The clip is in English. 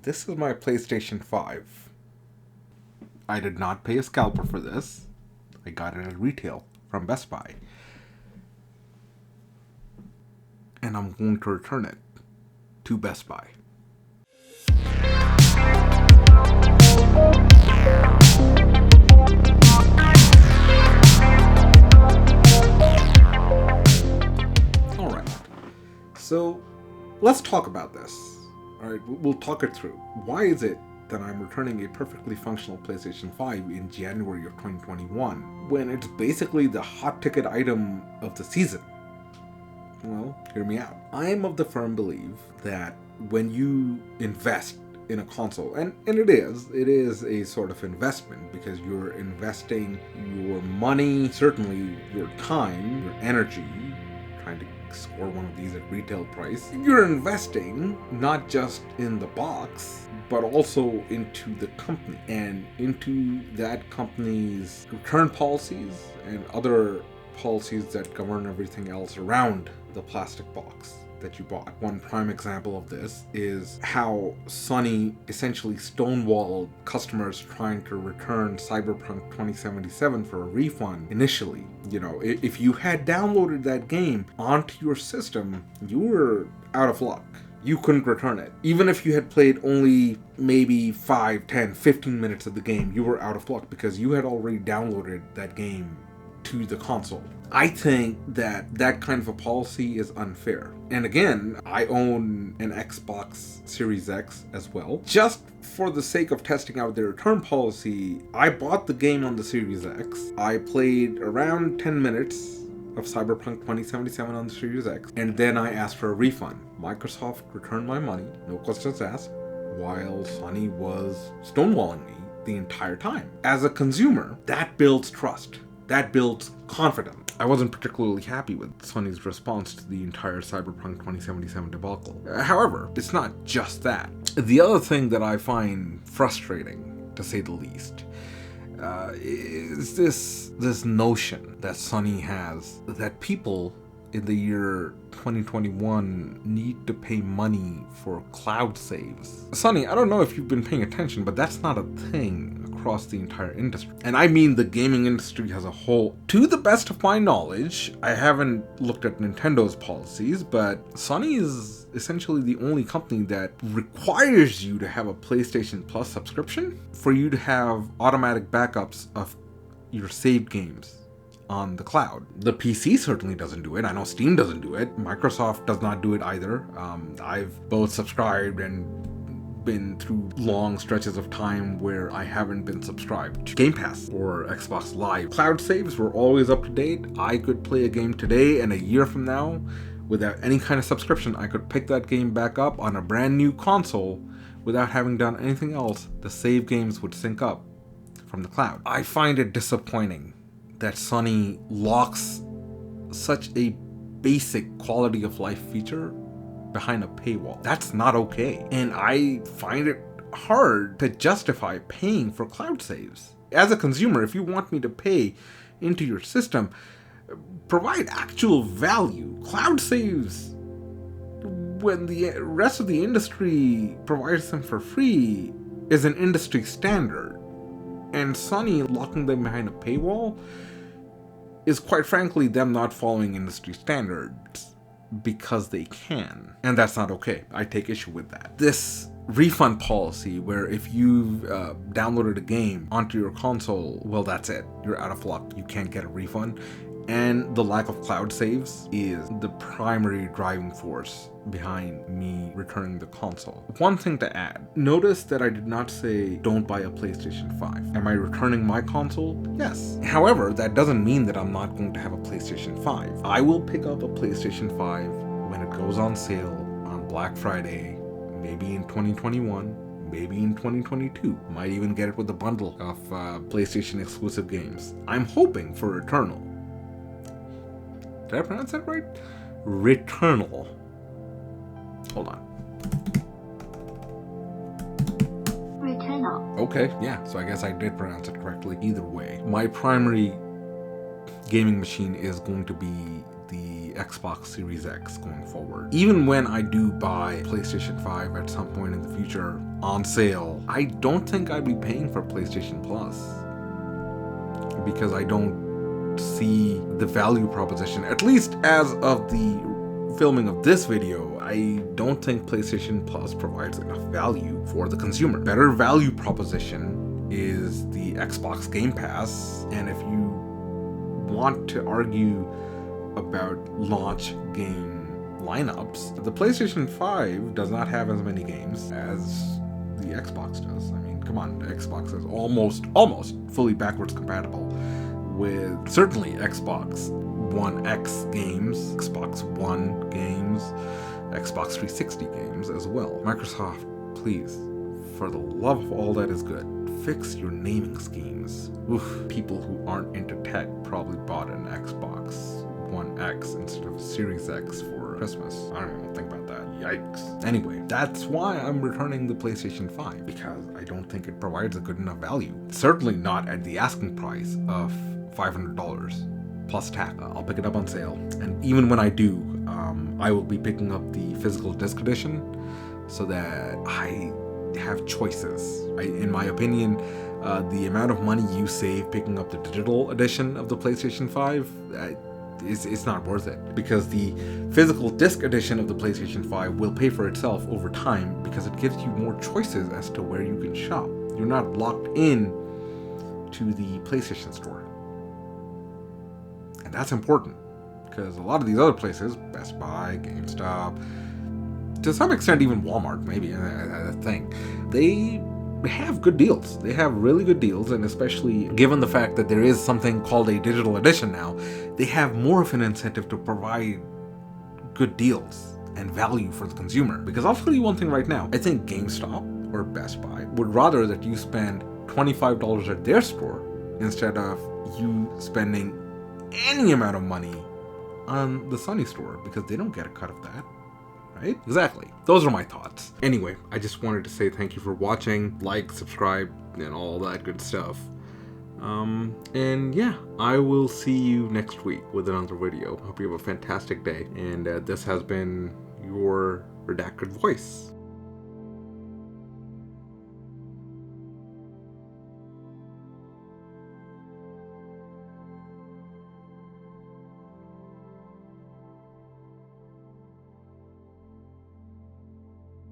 This is my PlayStation 5. I did not pay a scalper for this. I got it at retail from Best Buy. And I'm going to return it to Best Buy. Alright, so let's talk about this. Alright, we'll talk it through. Why is it that I'm returning a perfectly functional PlayStation 5 in January of 2021 when it's basically the hot ticket item of the season? Well, hear me out. I am of the firm belief that when you invest in a console, and it is a sort of investment because you're investing your money, certainly your time, your energy, trying to score one of these at retail price. You're investing not just in the box, but also into the company and into that company's return policies and other policies that govern everything else around the plastic box that you bought. One prime example of this is how Sony essentially stonewalled customers trying to return Cyberpunk 2077 for a refund initially. You know, if you had downloaded that game onto your system, you were out of luck. You couldn't return it. Even if you had played only maybe 5, 10, 15 minutes of the game, you were out of luck because you had already downloaded that game to the console. I think that that kind of a policy is unfair. And again, I own an Xbox Series X as well. Just for the sake of testing out their return policy, I bought the game on the Series X. I played around 10 minutes of Cyberpunk 2077 on the Series X, and then I asked for a refund. Microsoft returned my money, no questions asked, while Sony was stonewalling me the entire time. As a consumer, that builds trust. That builds confidence. I wasn't particularly happy with Sony's response to the entire Cyberpunk 2077 debacle. However, it's not just that. The other thing that I find frustrating, to say the least, is this notion that Sony has that people in the year 2021 need to pay money for cloud saves. Sony, I don't know if you've been paying attention, but that's not a thing across the entire industry. And I mean the gaming industry as a whole. To the best of my knowledge, I haven't looked at Nintendo's policies, but Sony is essentially the only company that requires you to have a PlayStation Plus subscription for you to have automatic backups of your saved games on the cloud. The PC certainly doesn't do it. I know Steam doesn't do it. Microsoft does not do it either. I've both subscribed and been through long stretches of time where I haven't been subscribed to Game Pass or Xbox Live. Cloud saves were always up to date. I could play a game today, and a year from now, without any kind of subscription, I could pick that game back up on a brand new console without having done anything else. The save games would sync up from the cloud. I find it disappointing that Sony locks such a basic quality of life feature behind a paywall. That's not okay. And I find it hard to justify paying for cloud saves. As a consumer, if you want me to pay into your system, provide actual value. Cloud saves, when the rest of the industry provides them for free, is an industry standard. And Sony locking them behind a paywall is quite frankly them not following industry standards because they can. And that's not okay. I take issue with that. This refund policy where if you've downloaded a game onto your console, well, that's it. You're out of luck. You can't get a refund. And the lack of cloud saves is the primary driving force behind me returning the console. One thing to add, notice that I did not say don't buy a PlayStation 5. Am I returning my console? Yes. However, that doesn't mean that I'm not going to have a PlayStation 5. I will pick up a PlayStation 5 when it goes on sale on Black Friday, maybe in 2021. Maybe in 2022. Might even get it with a bundle of PlayStation exclusive games. I'm hoping for Returnal. Did I pronounce that right? Returnal. Hold on. Returnal. Okay, yeah, so I guess I did pronounce it correctly. Either way, my primary gaming machine is going to be the Xbox Series X going forward. Even when I do buy PlayStation 5 at some point in the future on sale, I don't think I'd be paying for PlayStation Plus, because I don't see the value proposition, at least as of the filming of this video. I don't think PlayStation Plus provides enough value for the consumer. Better value proposition is the Xbox Game Pass, and if you want to argue about launch game lineups, the PlayStation 5 does not have as many games as the Xbox does. I mean, come on, the Xbox is almost fully backwards compatible with certainly Xbox One X games, Xbox One games, Xbox 360 games as well. Microsoft, please, for the love of all that is good, fix your naming schemes. Oof, people who aren't into tech probably bought an Xbox One X instead of Series X for Christmas. I don't even think about that. Yikes. Anyway, that's why I'm returning the PlayStation 5, because I don't think it provides a good enough value. Certainly not at the asking price of $500 plus tax. I'll pick it up on sale, and even when I do, I will be picking up the physical disc edition so that I have choices. In my opinion, the amount of money you save picking up the digital edition of the PlayStation 5 it's not worth it, because the physical disc edition of the PlayStation 5 will pay for itself over time, because it gives you more choices as to where you can shop. You're not locked in to the PlayStation Store, and that's important, because a lot of these other places, Best Buy, GameStop, to some extent even Walmart, maybe a thing, they have good deals. They have really good deals, and especially given the fact that there is something called a digital edition now, they have more of an incentive to provide good deals and value for the consumer. Because I'll tell you one thing right now, I think GameStop or Best Buy would rather that you spend $25 at their store instead of you spending any amount of money on the Sony store, because they don't get a cut of that. Right? Exactly. Those are my thoughts. Anyway, I just wanted to say thank you for watching. Like, subscribe, and all that good stuff. And yeah, I will see you next week with another video. Hope you have a fantastic day. And this has been your Redacted Voice.